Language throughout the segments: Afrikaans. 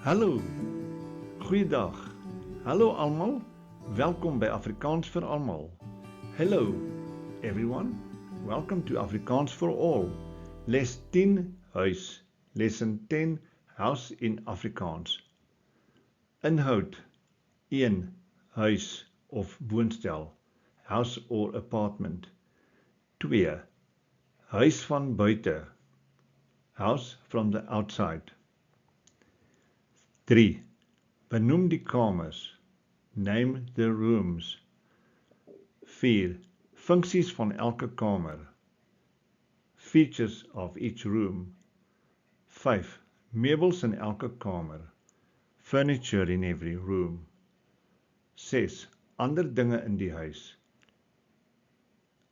Hallo, goeiedag. Hallo almal, welkom by Afrikaans vir almal. Hello everyone, welcome to Afrikaans for all. Les 10 huis, lesson 10 house in Afrikaans. Inhoud 1 huis of woonstel, house or apartment. 2 huis van buite, house from the outside. 3. Benoem die kamers. Name the rooms. 4. Funksies van elke kamer. Features of each room. 5. Meubels in elke kamer. Furniture in every room. 6. Ander dinge in die huis.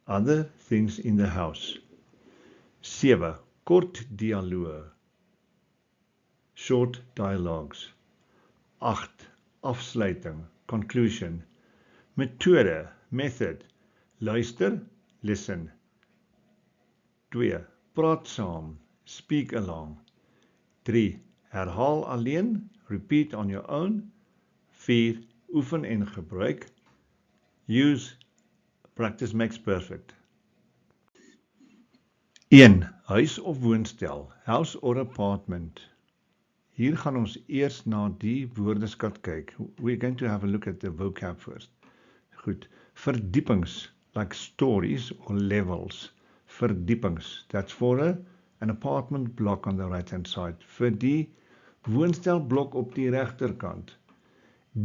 Other things in the house. 7. Kort dialoog. Short dialogues. 8. Afsluiting, conclusion. Methode, method. Luister, listen. 2. Praat saam, speak along. 3. Herhaal alleen, repeat on your own. 4. Oefen en gebruik. Use, practice makes perfect. 1. Huis of woonstel, house or apartment. Hier gaan ons eers na die woordeskat kyk. We're going to have a look at the vocab first. Goed. Verdiepings, like stories or levels. Verdiepings. That's for an apartment block on the right hand side. Vir die woonstelblok op die regterkant.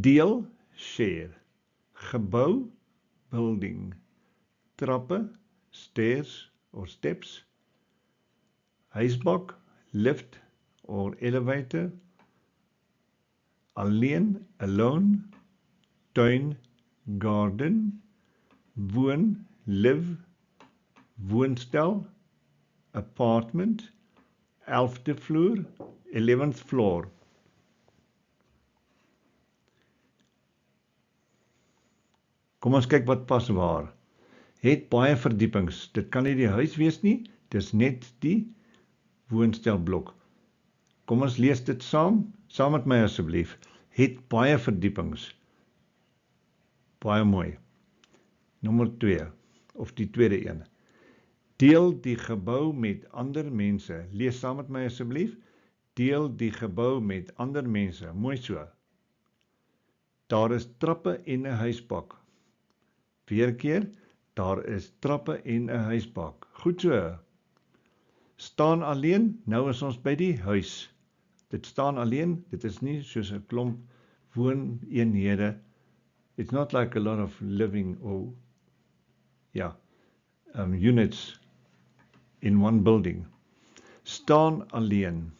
Deel, share. Gebou, building. Trappe, stairs or steps. Huisbak, lift or elevator. Alleen, alone. Tuin, garden. Woon, live. Woonstel, apartment. 11de vloer, 11th floor. Kom ons kyk wat pas waar. Het baie verdiepings. Dit kan nie die huis wees nie, dis net die woonstelblok. Kom ons lees dit saam met my asseblief. Het baie verdiepings. Baie mooi. Nommer 2, of die tweede een. Deel die gebou met ander mense. Lees saam met my asseblief. Deel die gebou met ander mense. Mooi so. Daar is trappe en 'n huisbak. Weer keer, daar is trappe en 'n huisbak. Goed so. Staan alleen, nou is ons by die huis. Dit staan alleen, dit is nie soos 'n klomp wooneenhede. It's not like a lot of living or units in one building. Staan alleen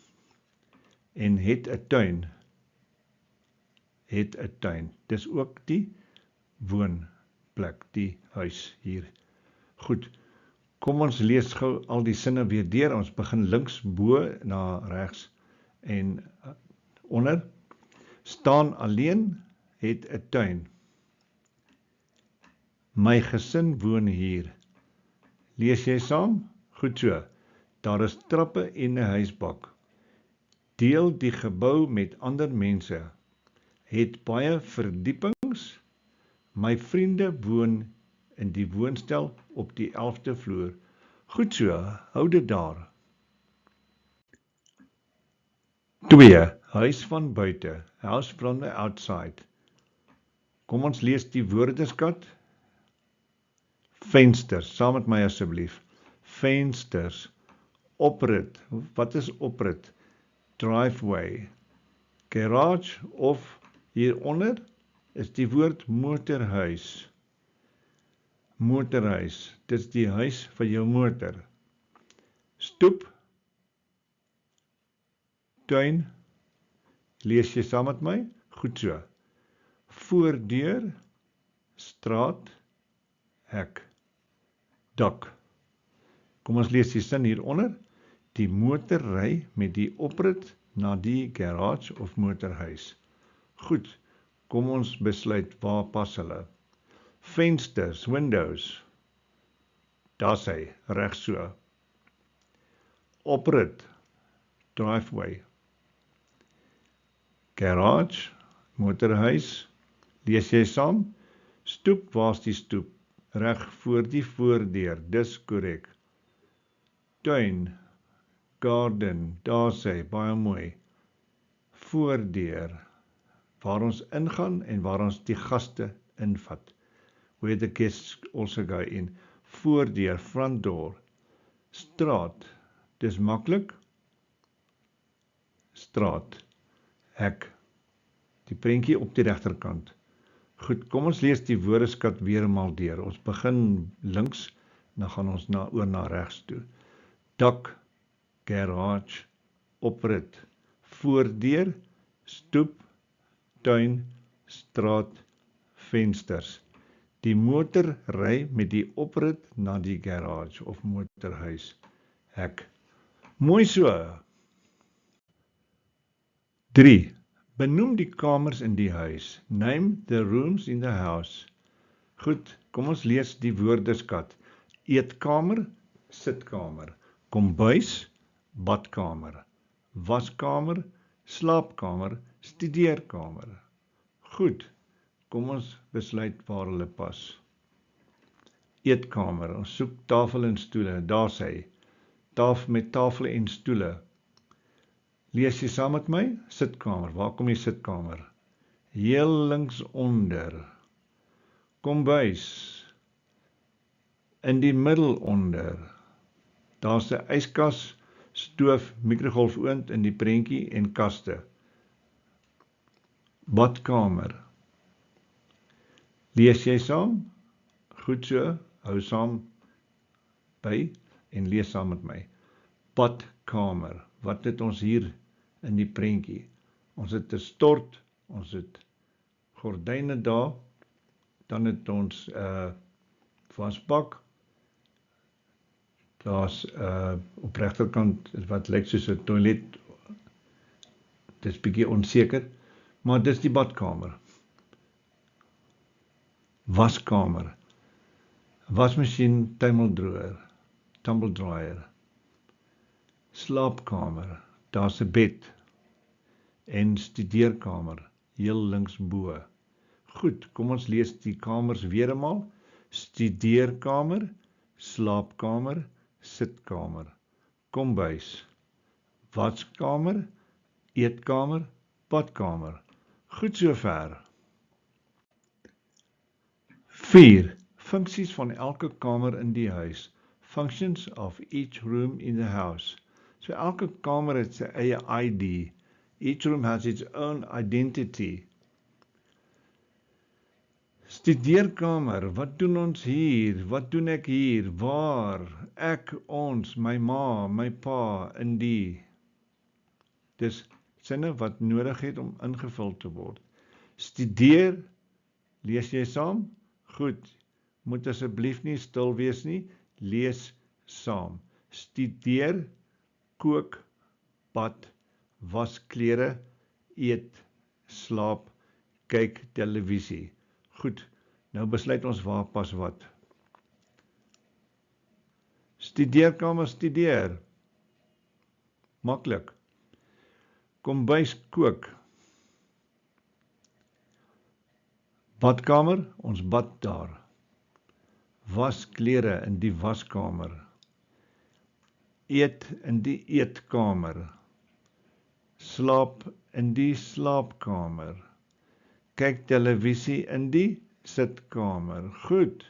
en het 'n tuin. Het 'n tuin. Dis ook die woonplek, die huis hier. Goed. Kom ons lees gou al die sinne weer deur. Ons begin links bo na regs en onder. Staan alleen, het 'n tuin. My gesin woon hier. Lees jy saam? Goed so. Daar is trappe en 'n huisbak. Deel die gebou met ander mense. Het baie verdiepings. My vriende woon in die woonstel op die 11de vloer. Goed so, hou dit daar. 2. Huis van buite. House from the outside. Kom ons lees die woordeskat. Vensters, saam met my asseblief. Vensters. Oprit. Wat is oprit? Driveway. Garage of hieronder is die woord motorhuis. Motorhuis. Dit is die huis vir jou motor. Stoep. Tuin. Lees jy saam met my? Goed so. Voordeur. Straat. Hek. Dak. Kom ons lees die sin hieronder. Die motor ry met die oprit na die garage of motorhuis. Goed. Kom ons besluit waar pas hulle. Vensters, windows. Daar sê, reg so. Oprit, driveway. Garage, motorhuis. Lees jy saam? Stoep, waar's die stoep? Reg voor die voordeur, dis korrek. Tuin, garden, daar sê, baie mooi. Voordeur, waar ons ingaan en waar ons die gaste invat. Where the guests also go in. Voordeur, front door. Straat, dis maklik. Straat, hek. Die prentjie op die regterkant. Goed, kom ons lees die woordeskat weer eenmaal deur. Ons begin links, dan gaan ons oor na regs toe. Dak, garage, oprit, voordeur, stoep, tuin, straat, vensters. Die motor ry met die oprit na die garage of motorhuis, hek. Mooi so. 3. Benoem die kamers in die huis. Name the rooms in the house. Goed, kom ons lees die woordeskat. Eetkamer, sitkamer. Kombuis, badkamer. Waskamer, slaapkamer, studeerkamer. Goed, kom ons besluit waar hulle pas. Eetkamer, ons soek tafel en stoele, daar sê, met tafel en stoele. Lees jy saam met my? Sitkamer, waar kom die sitkamer? Heel links onder. Kombuis, in die middel onder. Daar's 'n yskas, stoof, mikrogolfoond in die prentjie en kaste. Badkamer. Lees jy saam? Goed so, hou saam by en lees saam met my. Badkamer. Wat het ons hier in die prentjie? Ons het 'n stort, ons het gordyne daar, dan het ons wasbak. Daar's op regterkant wat lyk soos 'n toilet. Dit is bietjie onseker, maar dis die badkamer. Waskamer. Wasmasjien, tumble dryer. Slaapkamer. Daar's 'n bed. En studeerkamer, heel links bo. Goed, kom ons lees die kamers weer eenmaal. Studeerkamer, slaapkamer, sitkamer, kombuis, waskamer, eetkamer, badkamer. Goed sover. 4. Funksies van elke kamer in die huis. Functions of each room in the house. So elke kamer het sy eie ID. Each room has its own identity. Studeerkamer, wat doen ons hier? Wat doen ek hier? Waar? Ek, ons, my ma, my pa, in die. Dis sinne wat nodig het om ingevul te word. Studeer, lees jy saam? Goed, moet asseblief nie stil wees nie, lees saam. Studeer, kook, bad, was klere, eet, slaap, kyk televisie. Goed, nou besluit ons waar pas wat. Studeerkamer, studeer. Maklik. Kombuis, kook. Badkamer, ons bad daar. Was klere in die waskamer. Eet in die eetkamer. Slaap in die slaapkamer. Kyk televisie in die sitkamer. Goed.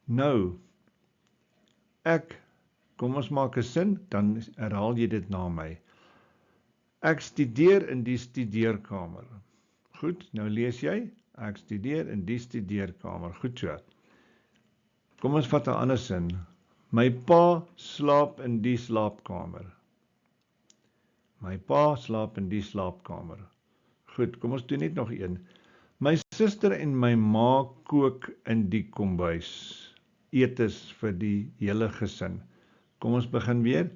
Nou, kom ons maak 'n sin, dan herhaal jy dit na my. Ek studeer in die studeerkamer. Goed, nou lees jy. Ek studeer in die studeerkamer. Goed so. Kom ons vat 'n ander sin. My pa slaap in die slaapkamer. My pa slaap in die slaapkamer. Goed, kom ons doen net nog een. My suster en my ma kook in die kombuis. Etes vir die hele gesin. Kom ons begin weer.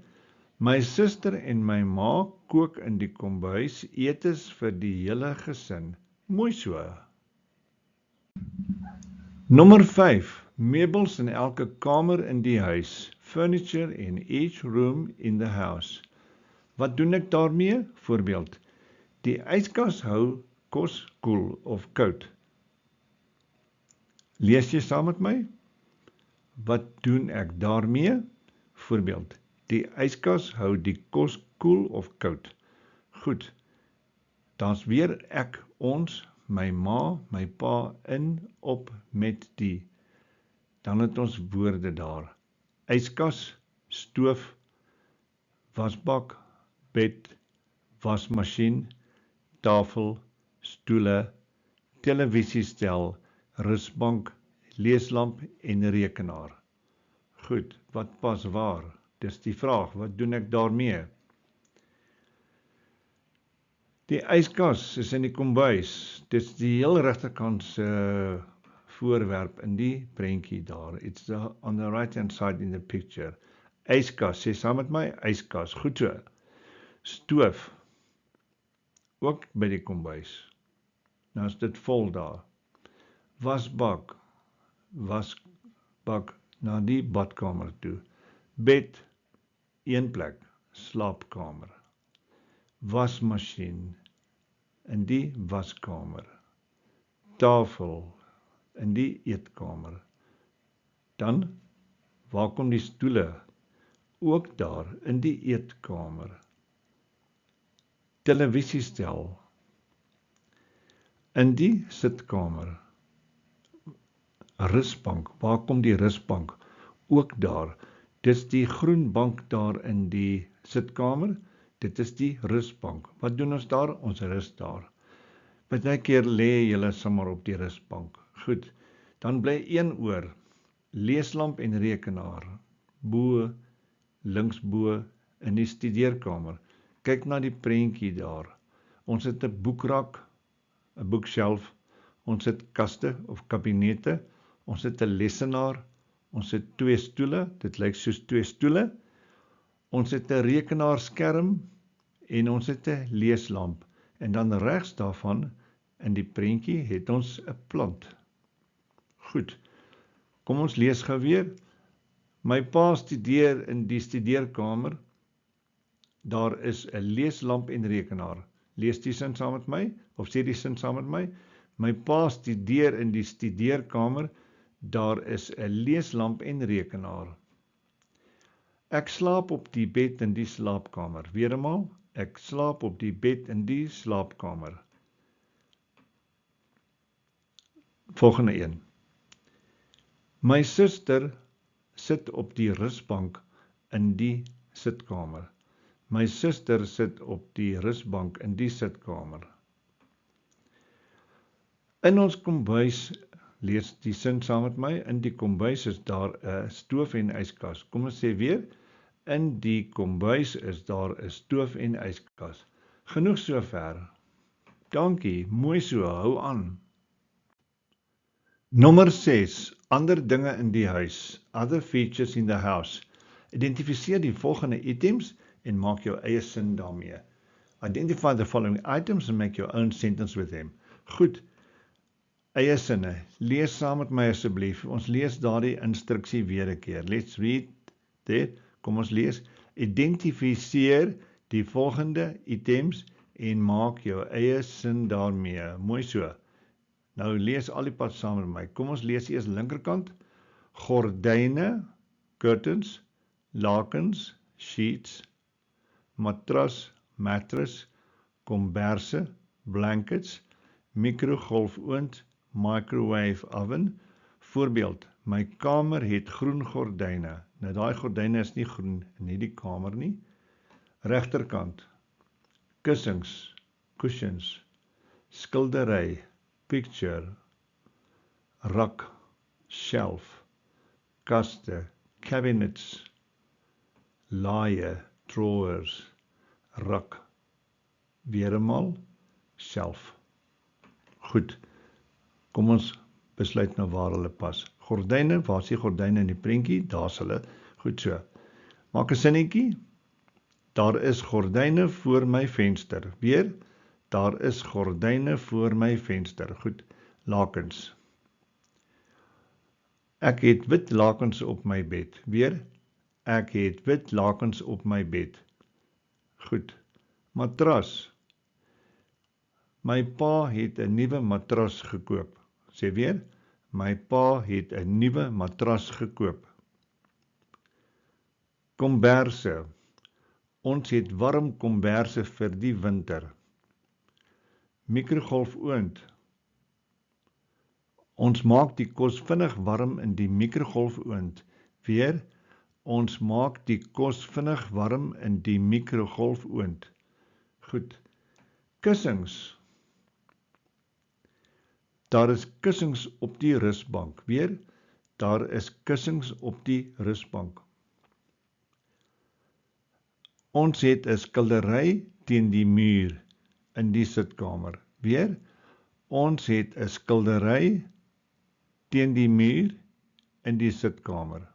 My suster en my ma kook in die kombuis. Etes vir die hele gesin. Mooi so. Nommer 5. Meubels in elke kamer in die huis. Furniture in each room in the house. Wat doen ek daarmee? Voorbeeld. Die yskas hou kos koel of koud. Lees jy saam met my? Wat doen ek daarmee? Voorbeeld, die yskas hou die kos koel of koud. Goed, dan's weer ek, ons, my ma, my pa, in, op, met die. Dan het ons woorde daar. Yskas, stoof, wasbak, bed, wasmasjien, tafel, stoele, televisiestel, rusbank, leeslamp en rekenaar. Goed, wat pas waar? Dis die vraag, wat doen ek daarmee? Die yskas is in die kombuis. Dis die heel regterkant se voorwerp in die prentjie daar. It's on the right hand side in the picture. Yskas, sê saam met my, yskas. Goed so. Stoof, ook by die kombuis. Nou is dit vol daar. Wasbak na die badkamer toe. Bed, een plek, slaapkamer. Wasmasjien, in die waskamer. Tafel, in die eetkamer. Dan, waar kom die stoele? Ook daar, in die eetkamer. Televisiestel, in die sitkamer. Rusbank, waar kom die rusbank? Ook daar. Dis die groen bank daar in die sitkamer. Dit is die rusbank. Wat doen ons daar? Ons rus daar. Partykeer lê julle sommer op die rusbank. Goed, dan bly een oor. Leeslamp en rekenaar. Bo, linksbo in die studeerkamer. Kyk na die prentjie daar. Ons het 'n boekrak, 'n bookshelf. Ons het kaste of kabinette. Ons het 'n lesenaar. Ons het 2 stoele. Dit lyk soos 2 stoele. Ons het 'n rekenaarskerm en ons het 'n leeslamp. En dan regs daarvan in die prentjie het ons 'n plant. Goed. Kom ons lees gou weer. My pa studeer in die studeerkamer. Daar is 'n leeslamp en rekenaar. Lees die sin saam met my of sê die sin saam met my. My pa studeer in die studeerkamer. Daar is 'n leeslamp en rekenaar. Ek slaap op die bed in die slaapkamer. Weer eenmaal, ek slaap op die bed in die slaapkamer. Volgende een. My suster sit op die rusbank in die sitkamer. My suster sit op die rusbank in die sitkamer. In ons kombuis, lees die sin saam met my, in die kombuis is daar 'n stoof en yskas. Kom ons sê weer, in die kombuis is daar 'n stoof en yskas. Genoeg sover. Dankie, mooi so, hou aan. Nommer 6. Ander dinge in die huis. Other features in the house. Identifiseer die volgende items en maak jou eie sin daarmee. Identify the following items and make your own sentence with them. Goed. Eie sinne. Lees saam met my asseblief. Ons lees daardie instruksie weer 'n keer. Let's read there. Kom ons lees. Identifiseer die volgende items en maak jou eie sin daarmee. Mooi so. Nou lees al die pad saam met my. Kom ons lees eers linkerkant. Gordyne, curtains, lakens, sheets, matras, mattress, komberse, blankets, mikrogolfoond, microwave oven. Voorbeeld, my kamer het groen gordyne. Nou daai gordyne is nie groen in hierdie kamer nie. Regterkant, kussings, cushions, skildery, picture, rak, shelf, kaste, cabinets, laaie, drawers, rak, weer eenmaal, shelf. Goed, kom ons besluit nou waar hulle pas. Gordyne, waar is die gordyne in die prentjie? Daar's hulle. Goed so. Maak 'n sinnetjie. Daar is gordyne voor my venster. Weer, daar is gordyne voor my venster. Goed, lakens. Ek het wit lakens op my bed. Weer, ek het wit lakens op my bed. Goed, matras. My pa het 'n nuwe matras gekoop. Sê weer, my pa het 'n nuwe matras gekoop. Komberse. Ons het warm komberse vir die winter. Mikrogolfoond. Ons maak die kos vinnig warm in die mikrogolfoond. Weer, ons maak die kos vinnig warm in die mikrogolfoond. Goed. Kussings. Daar is kussings op die rusbank. Weer, daar is kussings op die rusbank. Ons het 'n skildery teen die muur in die sitkamer. Weer, ons het 'n skildery teen die muur in die sitkamer.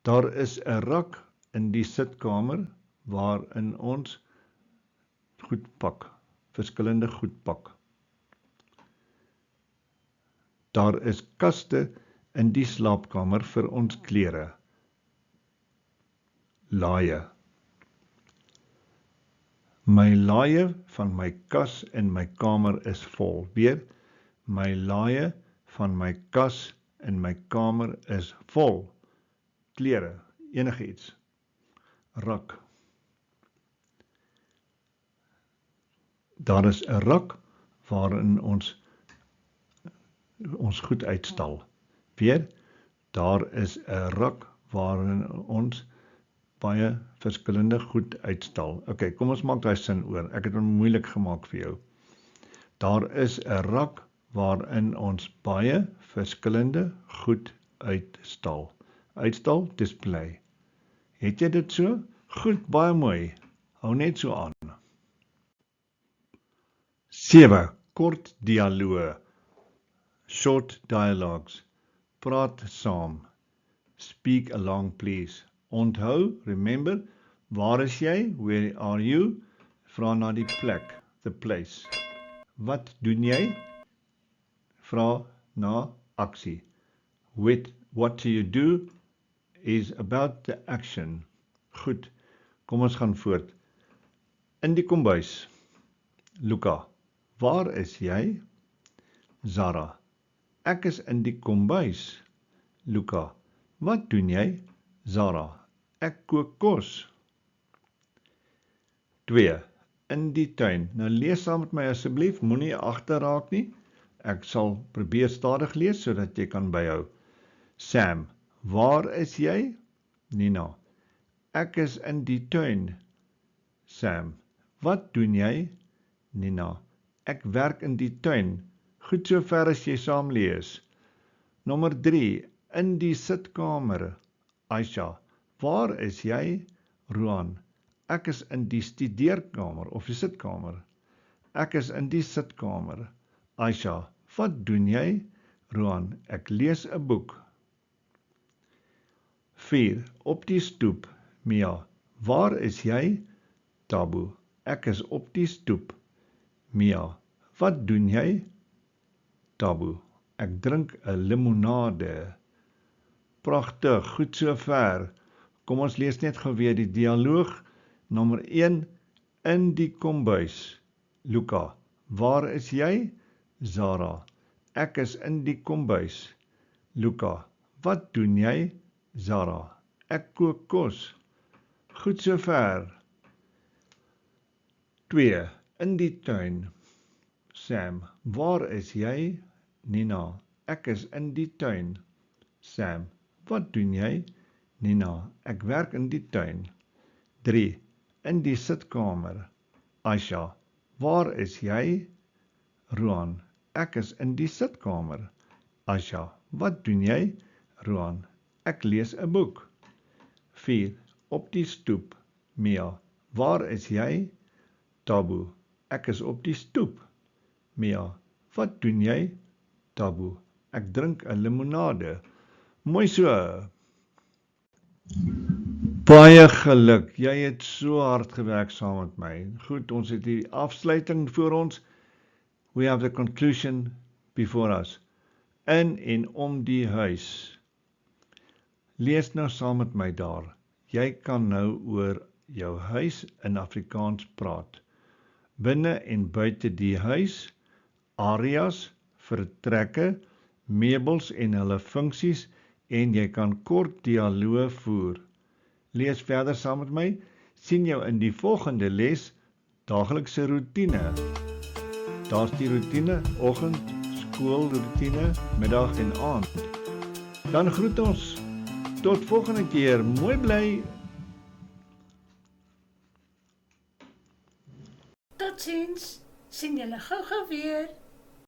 Daar is 'n rak in die sitkamer waarin ons goed pak, verskillende goed pak. Daar is kaste in die slaapkamer vir ons klere. Laaie. My laaie van my kas in my kamer is vol. Weer, my laaie van my kas in my kamer is vol. Klere, enige iets. Rak. Daar is 'n rak waarin ons goed uitstal. Weer, daar is 'n rak waarin ons baie verskillende goed uitstal. Ok, kom ons maak daai sin oor. Ek het hom moeilik gemaak vir jou. Daar is 'n rak waarin ons baie verskillende goed uitstal. Uitstal, display. Het jy dit so? Goed, baie mooi. Hou net so aan. 7. Kort dialoog. Short dialogues. Praat saam. Speak along, please. Onthou, remember, waar is jy? Where are you? Vra na die plek, the place. Wat doen jy? Vra na aksie. What do you do is about the action. Goed, kom ons gaan voort. In die kombuis. Luka, waar is jy? Zara, ek is in die kombuis. Luka, wat doen jy? Zara, ek kook kos. 2. In die tuin. Nou lees saam met my asseblief, moenie agterraak nie. Ek sal probeer stadig lees sodat jy kan byhou. Sam, waar is jy? Nina, ek is in die tuin. Sam, wat doen jy? Nina, ek werk in die tuin. Goed so ver as jy saam lees. Nommer 3, in die sitkamer. Aisha, waar is jy? Roan, ek is in die studeerkamer of die sitkamer. Ek is in die sitkamer. Aisha, wat doen jy? Roan, ek lees 'n boek. 4. Op die stoep. Mia, waar is jy? Tabu, ek is op die stoep. Mia, wat doen jy? Tabu, ek drink 'n limonade. Pragtig, goed so ver. Kom ons lees net gou weer die dialoog. Nommer 1, in die kombuis. Luka, waar is jy? Zara, ek is in die kombuis. Luka, wat doen jy? Zara, ek kook kos. Goed so ver. 2. In die tuin. Sam, waar is jy? Nina, ek is in die tuin. Sam, wat doen jy? Nina, ek werk in die tuin. 3. In die sitkamer. Aisha, waar is jy? Roan, ek is in die sitkamer. Aisha, wat doen jy? Roan, ek lees 'n boek. 4. Op die stoep. Mia, waar is jy? Tabu, ek is op die stoep. Mia, wat doen jy? Tabu, ek drink 'n limonade. Mooi so. Baie geluk, jy het so hard gewerk saam met my. Goed, ons het die afsluiting voor ons. We have the conclusion before us. In en om die huis. Lees nou saam met my daar. Jy kan nou oor jou huis in Afrikaans praat. Binne en buite die huis, areas, vertrekke, meubels en hulle funksies en jy kan kort dialoog voer. Lees verder saam met my. Sien jou in die volgende les, daaglikse roetine. Daar's die roetine, oggend, skoolroetine, middag en aand. Dan groet ons. Tot volgende keer. Mooi bly. Totsiens. Sien julle gou-gou weer.